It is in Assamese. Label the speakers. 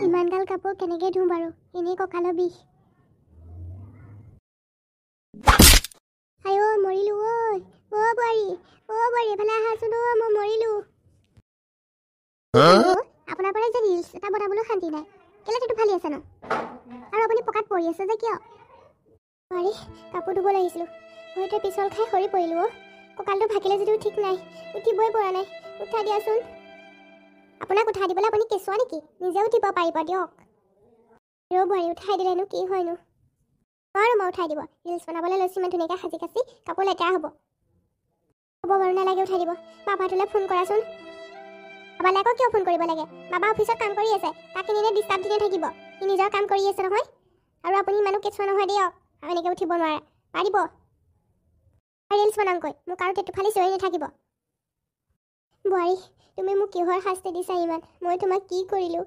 Speaker 1: ইমান গাল কাপোৰ কেনেকৈ ধুম বাৰু, এনেই কঁকালৰ বিষ। আইও মৰিলোঁ ঐ, বোৱাৰী এফালে আহাচোন ঐ, মই মৰিলোঁ। আপোনাৰ পৰা যে ৰিলছ এটা বনাবলৈ শান্তি নাই, কেলে সেইটো ফালি আছে ন? আৰু আপুনি পকাত পৰি আছে যে কিয়? বোৱাৰী কাপোৰ ধুব লাগিছিলোঁ, ভৰিতে পিছল খাই সৰি পৰিলোঁ। কঁকালটো ভাগিলে যদিও ঠিক নাই, উঠিবই পৰা নাই, উঠাই দিয়াচোন। আপোনাক উঠাই দিবলৈ আপুনি কেঁচুৱা নেকি? নিজে উঠিব পাৰিব দিয়ক। বোৱাৰী উঠাই দিলেনো কি হয়নো? নোৱাৰোঁ মই উঠাই দিব, ৰিলছ বনাবলৈ লৈছোঁ ইমান ধুনীয়াকৈ সাজি কাচি, কাপোৰ লেতেৰা হ'ব বাৰু, নালাগে উঠাই দিব। বাবাটোলৈ ফোন কৰাচোন। বাবালৈ আকৌ কিয় ফোন কৰিব লাগে? বাবা অফিচত কাম কৰি আছে, তাক এনেই ডিষ্টাৰ্ব দি নাথাকিব, সি নিজৰ কাম কৰি আছে নহয়। আৰু আপুনি ইমানো কেঁচুৱা নহয় দিয়ক, আৰু এনেকৈ উঠিব নোৱাৰে, পাৰিব। ৰিলছ বনামগৈ, মোক আৰু টেটু ফালি চিঞৰি নাথাকিব। বোৱাৰী তুমি মোক কিহৰ শাস্তি দিছা ইমান? মই তোমাক কি কৰিলোঁ?